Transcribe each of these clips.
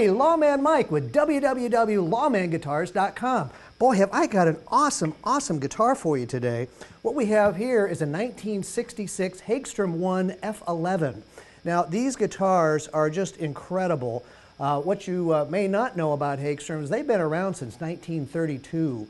Lawman Mike with www.lawmanguitars.com. Boy, have I got an awesome, awesome guitar for you today. What we have here is a 1966 Hagstrom 1 F11. Now, these guitars are just incredible. What you may not know about Hagstrom is they've been around since 1932.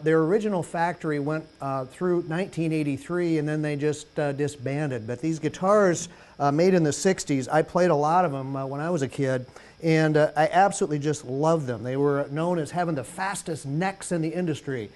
Their original factory went through 1983 and then they just disbanded. But these guitars made in the 60s, I played a lot of them when I was a kid, and I absolutely just loved them. They were known as having the fastest necks in the industry.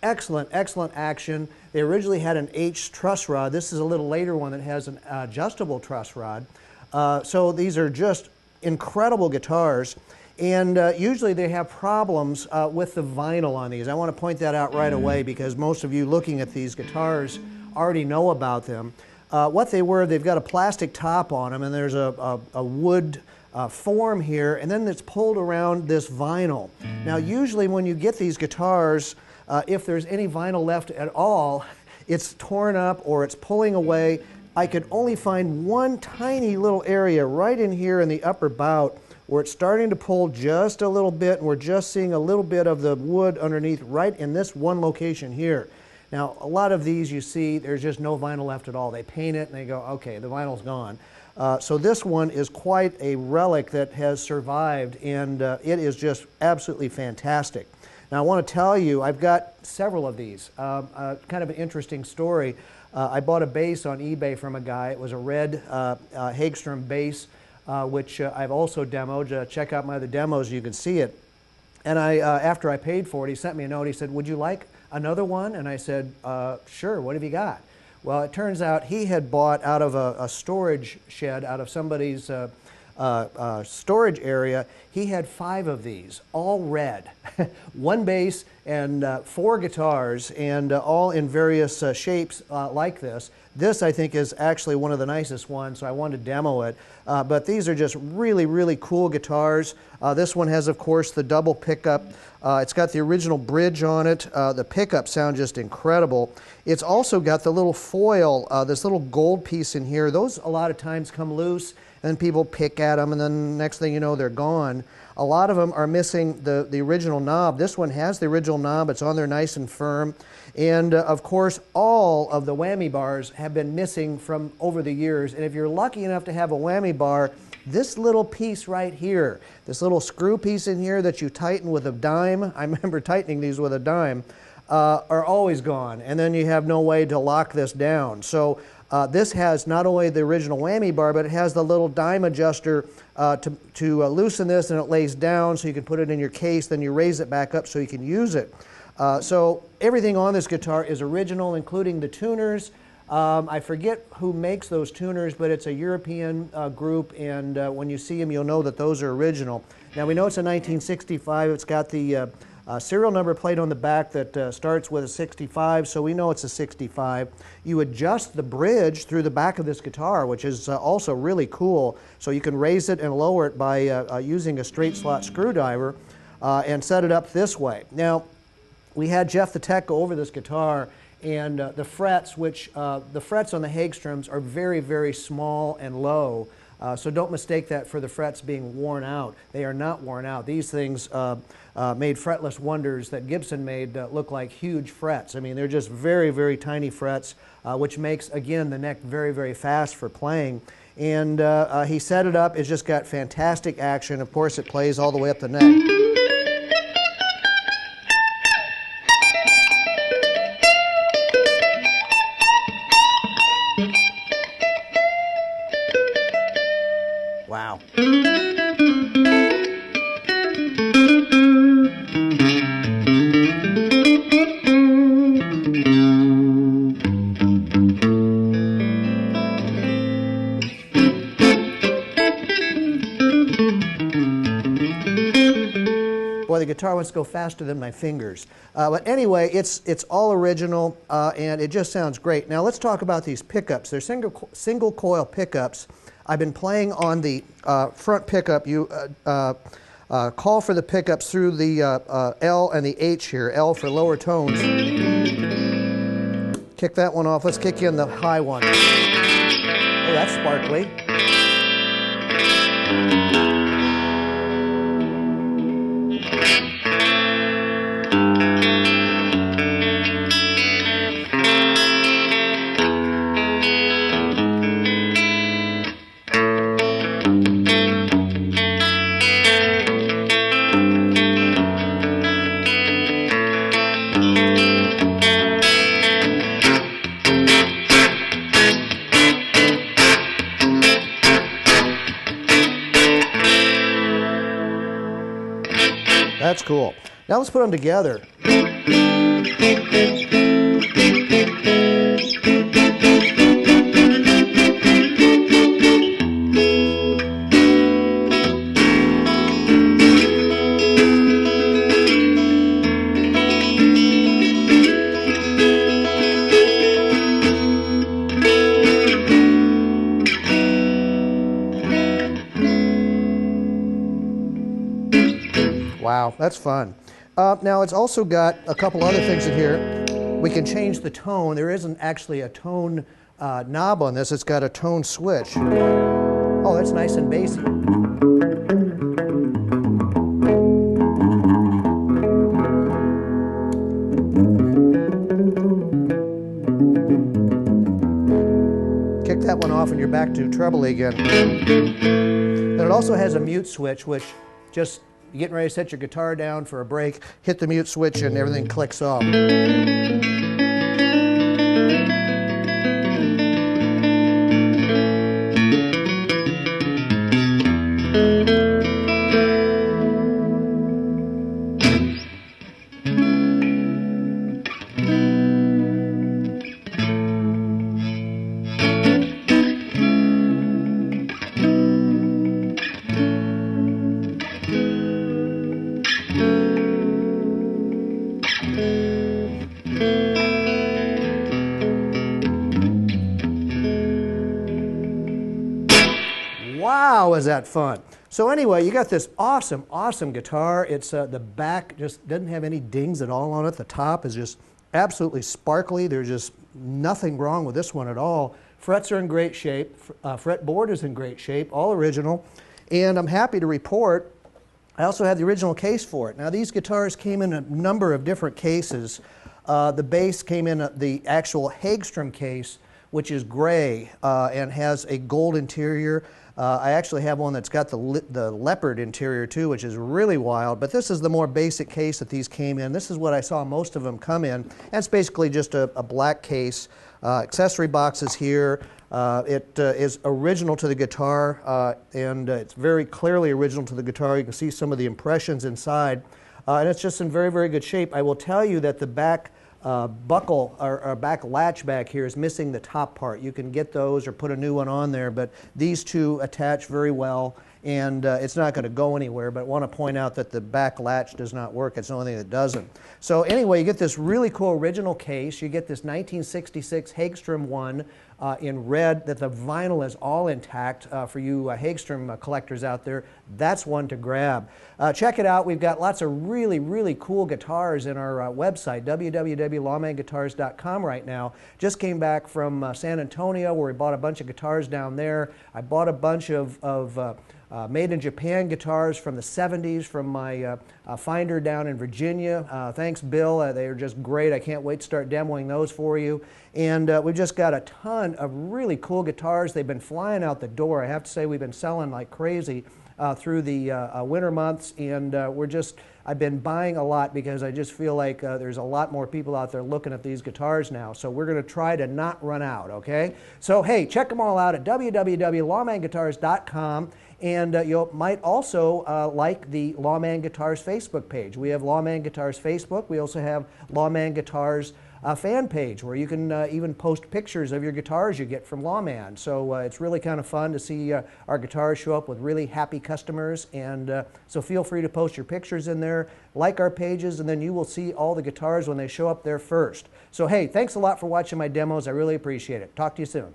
Excellent, excellent action. They originally had an H truss rod. This is a little later one that has an adjustable truss rod. So these are just incredible guitars. And usually they have problems with the vinyl on these. I want to point that out right away because most of you looking at these guitars already know about them. What they were, they've got a plastic top on them, and there's a wood form here, and then it's pulled around this vinyl. Now usually when you get these guitars, if there's any vinyl left at all, it's torn up or it's pulling away. I could only find one tiny little area right in here in the upper bout where it's starting to pull just a little bit, and we're just seeing a little bit of the wood underneath right in this one location here. Now, a lot of these you see, there's just no vinyl left at all. They paint it and they go, okay, the vinyl's gone. So this one is quite a relic that has survived, and it is just absolutely fantastic. Now, I want to tell you, I've got several of these. Kind of an interesting story. I bought a bass on eBay from a guy. It was a red Hagstrom bass, which I've also demoed. Check out my other demos, you can see it. And after I paid for it, he sent me a note. He said, would you like another one? And I said, sure, what have you got? Well, it turns out he had bought out of a storage shed, out of somebody's storage area. He had 5 of these, all red. One bass and 4 guitars, and all in various shapes like this. This, I think, is actually one of the nicest ones, so I wanted to demo it. But these are just really, really cool guitars. This one has, of course, the double pickup. It's got the original bridge on it. The pickups sound just incredible. It's also got the little foil, this little gold piece in here. Those a lot of times come loose, and people pick at them, and then next thing you know, they're gone. A lot of them are missing the original knob. This one has the original knob. It's on there nice and firm. And of course, all of the whammy bars have been missing from over the years. And if you're lucky enough to have a whammy bar, this little piece right here, this little screw piece in here that you tighten with a dime, I remember tightening these with a dime, are always gone. And then you have no way to lock this down. So this has not only the original whammy bar, but it has the little dime adjuster to loosen this, and it lays down so you can put it in your case, then you raise it back up so you can use it. So everything on this guitar is original, including the tuners. I forget who makes those tuners, but it's a European group, and when you see them, you'll know that those are original. Now, we know it's a 1965. It's got the serial number plate on the back that starts with a 65, so we know it's a 65. You adjust the bridge through the back of this guitar, which is also really cool. So you can raise it and lower it by using a straight slot screwdriver and set it up this way. Now, we had Jeff the Tech go over this guitar, and the frets, which the frets on the Hagstroms are very, very small and low. So don't mistake that for the frets being worn out. They are not worn out. These things made fretless wonders that Gibson made look like huge frets. I mean, they're just very, very tiny frets, which makes, again, the neck very, very fast for playing. And he set it up. It's just got fantastic action. Of course, it plays all the way up the neck. Wow. guitar wants to go faster than my fingers. But anyway, it's all original, and it just sounds great. Now let's talk about these pickups. They're single coil pickups. I've been playing on the front pickup. You call for the pickups through the L and the H here. L for lower tones. Kick that one off. Let's kick in the high one. Oh, that's sparkly. That's cool. Now let's put them together. Wow, that's fun. Now it's also got a couple other things in here. We can change the tone. There isn't actually a tone knob on this. It's got a tone switch. Oh, that's nice and bassy. Kick that one off and you're back to treble again. And it also has a mute switch, which just you're getting ready to set your guitar down for a break, hit the mute switch and everything clicks off. Wow, is that fun. So anyway, you got this awesome, awesome guitar. It's the back just doesn't have any dings at all on it. The top is just absolutely sparkly. There's just nothing wrong with this one at all. Frets are in great shape. Fretboard is in great shape, all original. And I'm happy to report I also have the original case for it. Now these guitars came in a number of different cases. The bass came in the actual Hagstrom case, which is gray and has a gold interior. I actually have one that's got the leopard interior too, which is really wild, but this is the more basic case that these came in. This is what I saw most of them come in, and it's basically just a black case. Accessory boxes here. It is original to the guitar, and it's very clearly original to the guitar. You can see some of the impressions inside, and it's just in very, very good shape. I will tell you that the back buckle or back latch back here is missing the top part. You can get those or put a new one on there, but these two attach very well, and it's not going to go anywhere. But I want to point out that the back latch does not work. It's the only thing that doesn't. So anyway, you get this really cool original case. You get this 1966 Hagstrom one in red, that the vinyl is all intact. For you Hagstrom collectors out there, that's one to grab. Check it out. We've got lots of really, really cool guitars in our website, www.lawmanguitars.com right now. Just came back from San Antonio, where we bought a bunch of guitars down there. I bought a bunch of made in Japan guitars from the 70s from my finder down in Virginia. Thanks, Bill. They are just great. I can't wait to start demoing those for you. And we've just got a ton of really cool guitars. They've been flying out the door. I have to say we've been selling like crazy through the winter months, and I've been buying a lot because I just feel like there's a lot more people out there looking at these guitars now. So we're going to try to not run out, okay? So hey, check them all out at www.lawmanguitars.com. And you might also like the Lawman Guitars Facebook page. We have Lawman Guitars Facebook. We also have Lawman Guitars fan page where you can even post pictures of your guitars you get from Lawman. So it's really kind of fun to see our guitars show up with really happy customers, and so feel free to post your pictures in there, like our pages, and then you will see all the guitars when they show up there first. So hey, thanks a lot for watching my demos. I really appreciate it. Talk to you soon.